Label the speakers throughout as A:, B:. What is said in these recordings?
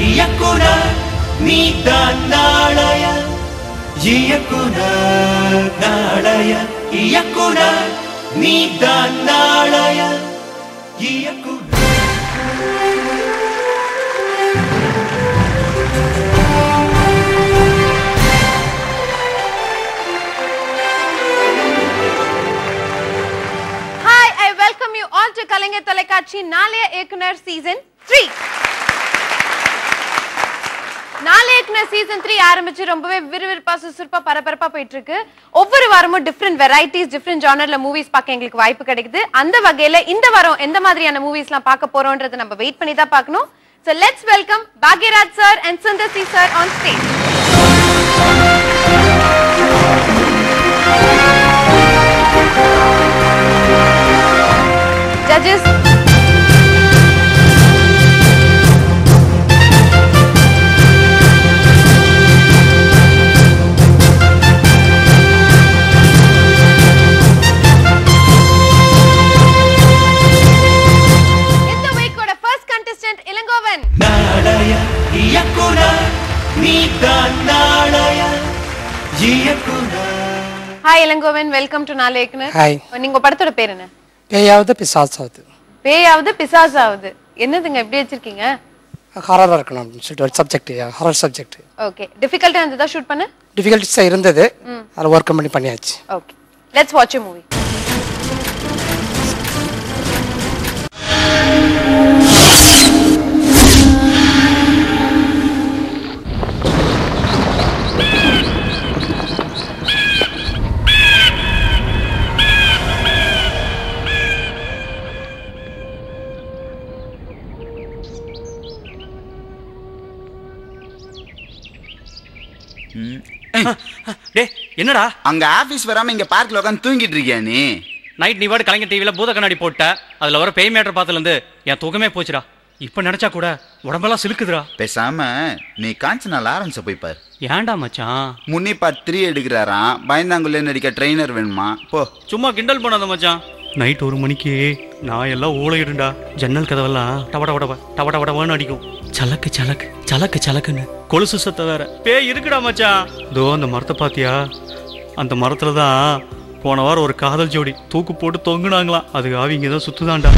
A: இயக்குனர் நீதான் நாளைய இயக்குனர் நாளைய இயக்குனர் நீதான் நாளைய இயக்குனர்.
B: Welcome you all to Kalinga Tolakachi Nalaya Ekunar Season 3. Nalaya Ekunar Season 3 ஆரம்பிச்சு ரொம்பவே விறுவிறுப்பா சுறுசுறுப்பா பரபரப்பா போயிட்டு இருக்கு. ஒவ்வொரு வாரமும் டிஃபரண்ட் வெரைட்டிஸ் டிஃபரண்ட் ஜானர்ல மூவிஸ் பார்க்க எங்களுக்கு வாய்ப்பு கிடைக்குது. அந்த வகையில இந்த வாரம் எந்த மாதிரியான மூவிஸ்லாம் பார்க்க போறோம்ன்றதை நம்ம வெயிட் பண்ணி தான் பார்க்கணும். So let's welcome Bhagiraj sir and Sundar C sir on stage. Judges. In the week, got a first contestant, Ilangovan.
A: Nalaya, Iyakunar, Needan Nalaya, Iyakunar.
B: Hi Ilangovan, welcome to Nalaya Ekunar.
C: Hi.
B: நீங்க படத்தோட பேர் என்ன?
C: பேயாவது பிசாசாவது.
B: பேயாவது பிசாசாவது. என்னதுங்க எப்படி வச்சிருக்கீங்க?
C: ஹாரரா இருக்கணும் அப்படின்னு சொல்லிட்டு ஒரு சப்ஜெக்ட், ஹாரர் சப்ஜெக்ட்.
B: ஓகே. டிஃபிகல்ட்டா இருந்ததா ஷூட் பண்ண?
C: டிஃபிகல்ட்டிஸா இருந்தது. அதை ஒர்க் பண்ணி பண்ணியாச்சு.
B: Okay. Let's watch a movie.
D: டே என்னடா
E: அங்க ஆபீஸ் வராம இங்க பார்க்ல உட்காந்து தூங்கிட்டு இருக்கியா நீ?
D: நைட் நீ வாடு கலைஞர் டிவில பூத கண்ணாடி போட்ட அதுல வர பேய் மேட்டர் பார்த்ததுல இருந்து என் தூக்கமே போச்சுடா. இப்ப நினைச்சா கூட உடம்பெல்லாம் சிலுக்குதுடா.
E: பேசாம நீ காஞ்சனா லாரன்ஸ போய் பாரு.
D: ஏன்டா மச்சான்?
E: முன்னி பார்ட் 3 எடுக்கிறாராம். பயந்தாங்குள்ள நடிக்க ட்ரெயினர் வேணுமா? போ.
D: சும்மா கிண்டல் பண்ணாத மச்சான். நைட் 1 மணிக்கு நான் எல்லாம் ஊழையிடுண்டா. ஜன்னல் கதவெல்லாம் டவடவடவன்னு அடிக்கும். சலக்கு சலக்கு சலக்கு சலக்குன்னு கொலுசு சத்த வேற. பேய் இருக்குடா மச்சான். தோ அந்த மரத்தை பாத்தியா? அந்த மரத்துல தான் போன வாரம் ஒரு காதல் ஜோடி தூக்கு போட்டு தொங்குனாங்களாம். அதுக்கு ஆவிங்க தான் சுத்துதான்டா.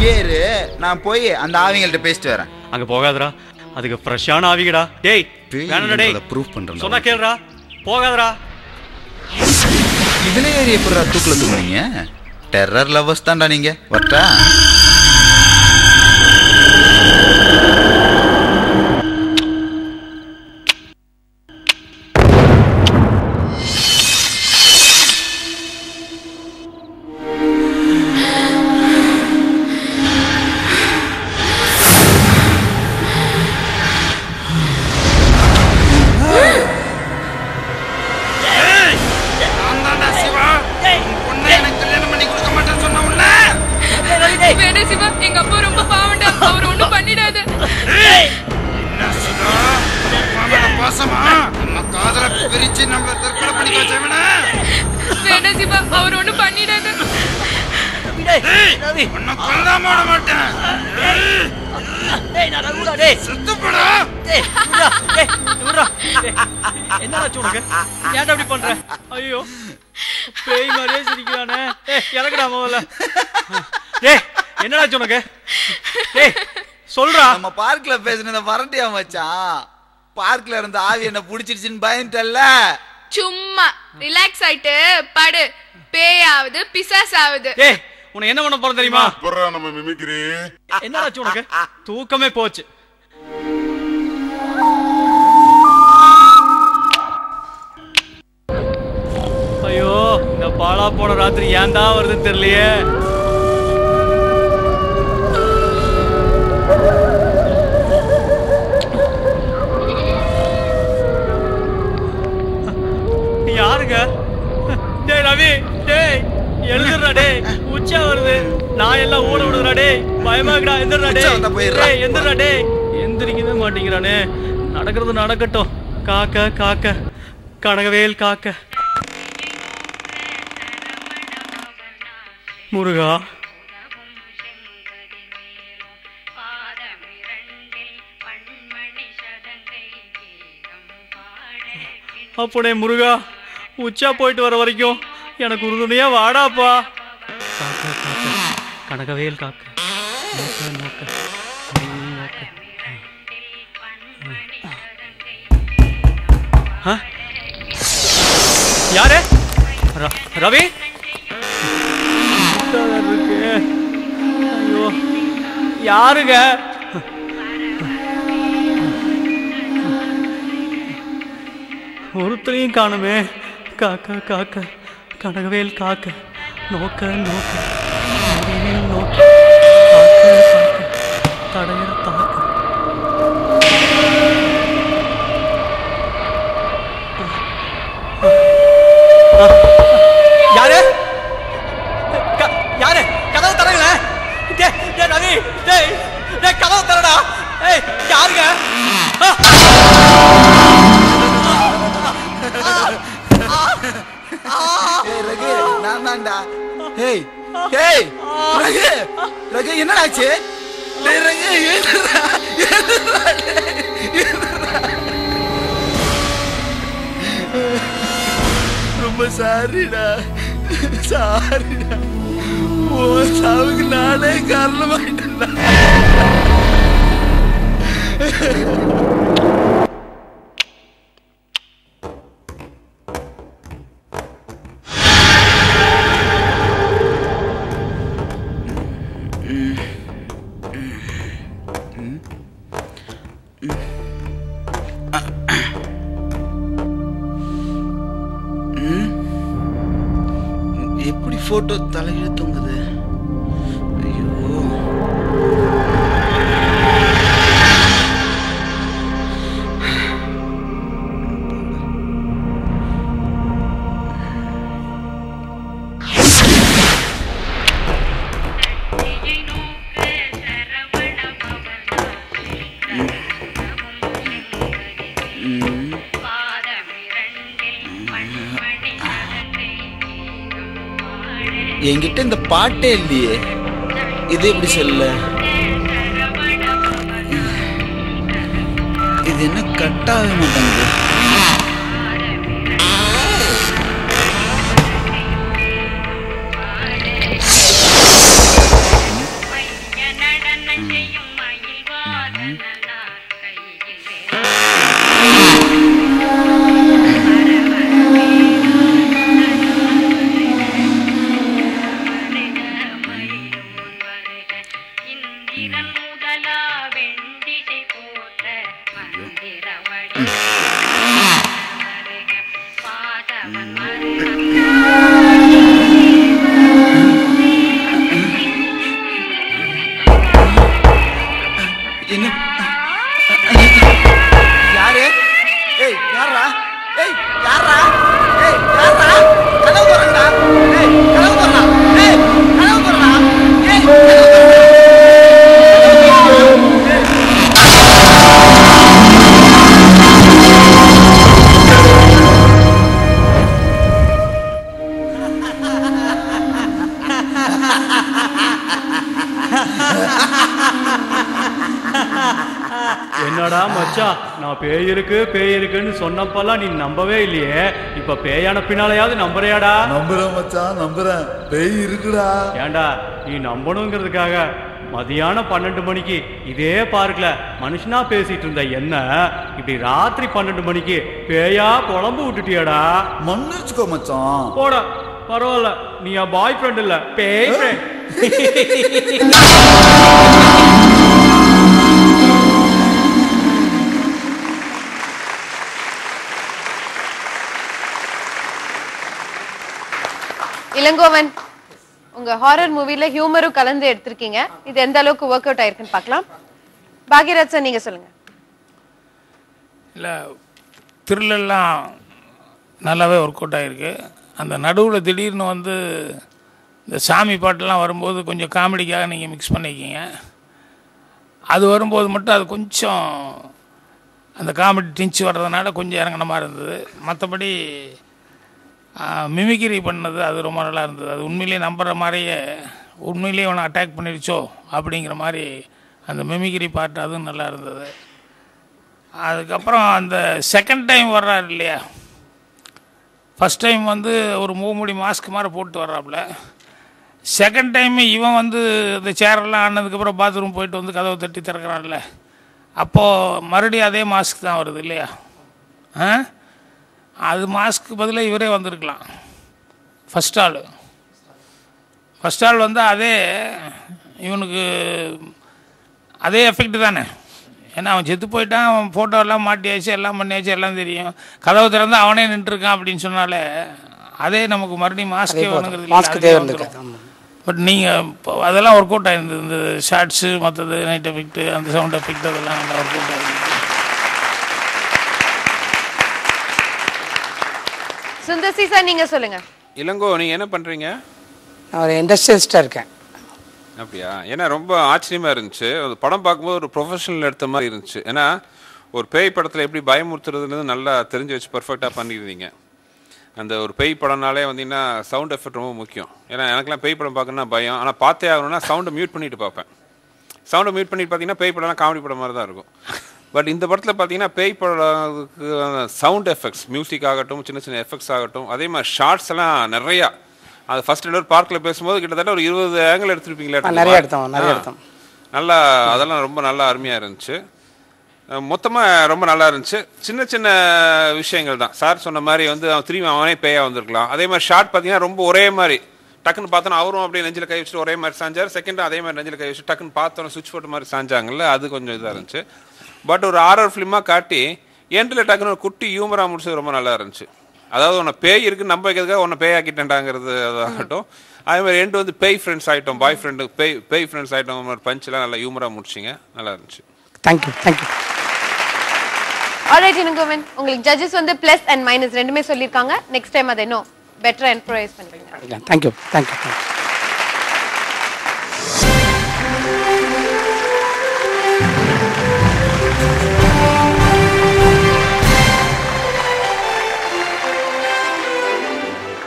E: கேரு நான் போய் அந்த ஆவிங்கள்ட்ட பேசிட்டு வரேன்.
D: அங்க போகாதடா, அதுக்கு ஃப்ரெஷ்ஷான ஆவிங்கடா. டேய் வேணாடா டேய்,
E: ப்ரூஃப் பண்றேன்.
D: சொன்னா கேளுடா, போகாதடா.
E: இதுல ஏறி எப்படிடா தூக்குல தூங்குனீங்க? டெரர் லவர்ஸ் தான்டா நீங்க. வரட்டா? நம்ம பார்க்ல பேசுனத மறந்தியா மச்சான்? பார்க்ல இருந்த ஆவி என்ன புடிச்சிடுச்சுன்னு பயந்துட்டல்ல.
F: சும்மா ரிலாக்ஸ் ஆயிட்டு படு. பேயாவது பிசாசாவது.
D: ஏய் உன்னை என்ன பண்ண போறோம் தெரியுமா?
G: போறா நம்ம மிமிக்ரி.
D: என்னடா உனக்கு தூக்கமே போச்சு. ஐயோ இந்த பாலா போன ராத்திரி ஏன் தான் வருதுன்னு தெரியலையே. யாருங்க? டேய் ரவி, டேய் எழுதுறா டேய், உச்சா வருது. நான் எல்லாம் ஓட விடுறா டேய், பயமாக்குடா. எந்திரா டேய், எந்திரா டேய். எந்திரிக்கவே மாட்டேங்கிறானே. நடக்கிறது நடக்கட்டும். காக்க காக்க கனகவேல் காக்க. முருகா அப்பனே முருகா, உச்சா போயிட்டு வர வரைக்கும் எனக்கு உறுதுணையா வாடாப்பா. காக்க காக்க கனகவேல் காக்க நோக்க நோக்க நோக்க. யாரு? ரவி? ஐயோ யாருங்க? ஒருத்தரையும் காணுமே. காக்க காக்க கனகவேல் காக்க நோக்க நோக்க நோக்க காக்க காக்க தடையிற தாக்க. யாரு? யாரு? கதவு தரங்கள. ரவி கதவு தரடா. யாருங்க?
E: ரகு நான் தான்டா. ஹேய் ஹேய் ரகு ரகு என்னடாச்சு? டேய் ரகு ஏதுடா ஏதுடா ஏதுடா. ரொம்ப சாரிடா சாரிடா. ஓ சாவுக்கு நானே காரணமாயிட்டேன்டா. எப்படி போட்டோ தலையில தொங்குது? ஐயோ என்கிட்ட இந்த பாட்டே இல்லையே, இது எப்படி சொல்ல? இது என்ன கட்டாக மாட்டேங்குது?
D: என்னடா மச்சான், நான் பேய் இருக்குன்னு சொன்னப்பெல்லாம் நீ நம்பவே இல்லையே. இப்ப பேயான பின்னாலையாவது நம்புறியாடா?
E: நம்புறேன் மச்சான், நம்புறேன். பேய் இருக்குடா.
D: ஏண்டா நீ நம்பணுங்கிறதுக்காக மதியானம் 12 மணிக்கு இதே பார்க்கல மனுஷனா பேசிட்டு இருந்த என்ன இப்படி ராத்திரி 12 மணிக்கு பேயா குழம்பு விட்டுட்டியாடா?
E: மன்னிச்சுக்கோ மச்சான்.
D: போடா, பரவாயில்ல, நீ என் பாய் ஃப்ரெண்ட் இல்ல, பேய் ஃப்ரெண்ட்.
B: இளங்கோவன், உங்க ஹாரர் மூவில ஹியூமரும் கலந்து எடுத்திருக்கீங்க. இது எந்த அளவுக்கு ஒர்க் அவுட் ஆயிருக்குன்னு பார்க்கலாம். பாக்யராஜ் சார், நீங்க சொல்லுங்க.
G: இல்லை, த்ரில்லெல்லாம் நல்லாவே ஒர்க் அவுட் ஆகிருக்கு. அந்த நடுவில் திடீர்னு இந்த சாமி பாட்டெல்லாம் வரும்போது கொஞ்சம் காமெடிக்காக நீங்கள் மிக்ஸ் பண்ணிக்கிங்க. அது வரும்போது மட்டும் அது கொஞ்சம் அந்த காமெடி டிஞ்சு வர்றதுனால கொஞ்சம் இறங்கின மாதிரி இருந்தது. மற்றபடி மிமிக்ரி பண்ணது அது ரொம்ப நல்லா இருந்தது. அது உண்மையிலேயே நம்புகிற மாதிரியே, உண்மையிலேயே அவனை அட்டாக் பண்ணிடுச்சோ அப்படிங்கிற மாதிரி அந்த மிமிக்ரி பார்ட் அதுவும் நல்லா இருந்தது. அதுக்கப்புறம் அந்த செகண்ட் டைம் வர்றாரு இல்லையா, ஃபஸ்ட் டைம் வந்து ஒரு மூடி மாஸ்க் மாதிரி போட்டு வர்றாப்புல. செகண்ட் டைம் இவன் வந்து இந்த சேரெல்லாம் ஆனதுக்கப்புறம் பாத்ரூம் போயிட்டு வந்து கதவை தட்டி திறக்கிறான்ல, அப்போது மறுபடியும் அதே மாஸ்க் தான் வருது இல்லையா? அது மாஸ்க்கு பதிலாக இவரே வந்திருக்கலாம். ஃபஸ்ட் ஆள் வந்து அதே இவனுக்கு அதே எஃபெக்ட் தானே. ஏன்னா அவன் செத்து போயிட்டான், அவன் ஃபோட்டோவெல்லாம் மாட்டியாச்சு, எல்லாம் பண்ணியாச்சு, எல்லாம் தெரியும். கதவு திறந்து அவனே நின்றுருக்கான் அப்படின்னு சொன்னாலே அதே நமக்கு மறுபடியும் மாஸ்கே வேணுங்கிறது. பட் நீங்கள் அதெல்லாம் ஒர்க் அவுட் ஆகிருந்தது. இந்த ஷார்ட்ஸு மற்றது நைட் எஃபெக்ட்டு அந்த சவுண்ட் எஃபெக்ட் அதெல்லாம் நல்லா ஒர்க் அவுட் ஆகிருந்தது.
B: சுந்தர்சி சார் நீங்கள் சொல்லுங்கள்.
H: இளங்கோ, நீங்கள் என்ன பண்ணுறீங்க?
C: நான் ஒரு இண்டஸ்ட்ரியலிஸ்டாக இருக்கேன்.
H: அப்படியா? ஏன்னா ரொம்ப ஆச்சரியமாக இருந்துச்சு. அந்த படம் பார்க்கும்போது ஒரு ப்ரொஃபஷனல் எடுத்த மாதிரி இருந்துச்சு. ஏன்னா ஒரு பேய் படத்தில் எப்படி பயமுறுத்துறதுன்னு நல்லா தெரிஞ்சு வச்சு பர்ஃபெக்டாக பண்ணியிருந்தீங்க. அந்த ஒரு பேய் படம்னாலே வந்தீங்கன்னா சவுண்ட் எஃபெக்ட் ரொம்ப முக்கியம். ஏன்னா எனக்குலாம் பேய் படம் பார்க்கணுன்னா பயம். ஆனால் பார்த்தே ஆகணும்னா சவுண்டை மியூட் பண்ணிட்டு பார்ப்பேன். சவுண்டை மியூட் பண்ணிட்டு பார்த்தீங்கன்னா பேய் படம்லாம் காமெடி படம் மாதிரி தான் இருக்கும். பட் இந்த படத்தில் பார்த்தீங்கன்னா பேய் படத்துக்கு சவுண்ட் எஃபெக்ட்ஸ், மியூசிக் ஆகட்டும், சின்ன சின்ன எஃபெக்ட்ஸ் ஆகட்டும், அதே மாதிரி ஷார்ட்ஸ் எல்லாம் நிறையா. அது ஃபர்ஸ்ட் ஒரு பார்க்கில் பேசும்போது கிட்டத்தட்ட ஒரு 20 ஆங்கிள் எடுத்துருப்பீங்களா?
C: நிறைய எடுத்தோம்.
H: நல்லா, அதெல்லாம் ரொம்ப நல்லா அருமையாக இருந்துச்சு. மொத்தமாக ரொம்ப நல்லா இருந்துச்சு. சின்ன சின்ன விஷயங்கள் தான். சார் சொன்ன மாதிரி வந்து அவன் திரும்பி அவனே பேயாக வந்திருக்கலாம். அதே மாதிரி ஷார்ட் பார்த்தீங்கன்னா ரொம்ப ஒரே மாதிரி டக்குன்னு பார்த்தோன்னா அவரும் அப்படியே நெஞ்சில் கை வச்சுட்டு ஒரே மாதிரி சாஞ்சார். செகண்டும் அதே மாதிரி நெஞ்சில் கை வச்சுட்டு டக்குன்னு பார்த்தோன்னா சுவிட்ச் போட்ட மாதிரி சாஞ்சாங்கல்ல, அது கொஞ்சம் இதாக இருந்துச்சு. பட் ஒரு ஹாரர் ஃபிலிமாக காட்டி எண்டில் டக்குன்னு ஒரு குட்டி ஹியூமராக முடிச்சது ரொம்ப நல்லா இருந்துச்சு. அதாவது உன்னை பேய் இருக்குன்னு நம்ப வைக்கிறதுக்காக உன்னை பேய் ஆக்கிட்டேன்டாங்கிறது அதாகட்டும். அதே மாதிரி எண்டு வந்து பேய் ஃப்ரெண்ட்ஸ் ஆகிட்டோம், பாய் ஃப்ரெண்டு பேய் ஃப்ரெண்ட்ஸ் ஆகிட்டோம், ஒரு பஞ்செலாம் நல்லா ஹியூமராக முடிச்சிங்க. நல்லா இருந்துச்சு.
C: தேங்க்யூ.
B: ஆல்ரைட் இளங்கோவன், உங்களுக்கு ஜட்ஜஸ் வந்து ப்ளஸ் அண்ட் மைனஸ் ரெண்டுமே சொல்லியிருக்காங்க. நெக்ஸ்ட் டைம் அதை இன்னும் பெட்டரா இம்ப்ரூவைஸ் பண்ணுவீங்க.
C: Thank you.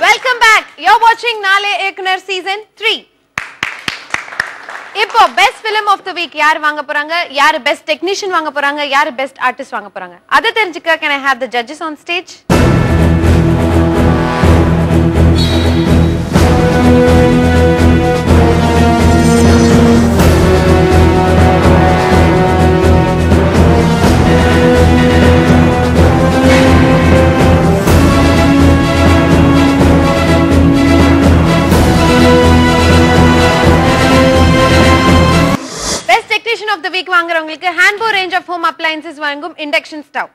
B: Welcome back. You're watching நாளே இயக்குனர் சீசன் 3. இப்போ best film of the week யார் வாங்க போறாங்க, யார் பெஸ்ட் டெக்னீஷியன் வாங்க போறாங்க, யார் பெஸ்ட் ஆர்டிஸ்ட் வாங்க போறாங்க, அதை தெரிஞ்சுக்க can I have the judges on stage? of the week வாங்குறவங்களுக்கு Hanbo range of home appliances வழங்கும் induction stove.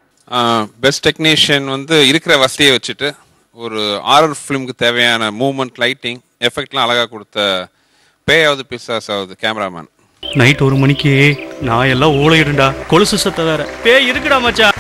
H: பெஸ்ட் டெக்னீஷியன் வந்து இருக்கிற வசதியை வச்சுட்டு ஒரு ஹாரர் ஃபிலிமுக்கு தேவையான மூவ்மெண்ட், லைட்டிங், எஃபெக்ட்லாம் அழகாக கொடுத்த பேயாவது பிசாசாவது கேமராமேன்.
D: நைட் 1 மணிக்கு நான் எல்லாம் ஓலையிடுண்டா, கொலுசு சத்த வேற பேய் இருக்குடா மச்சான்.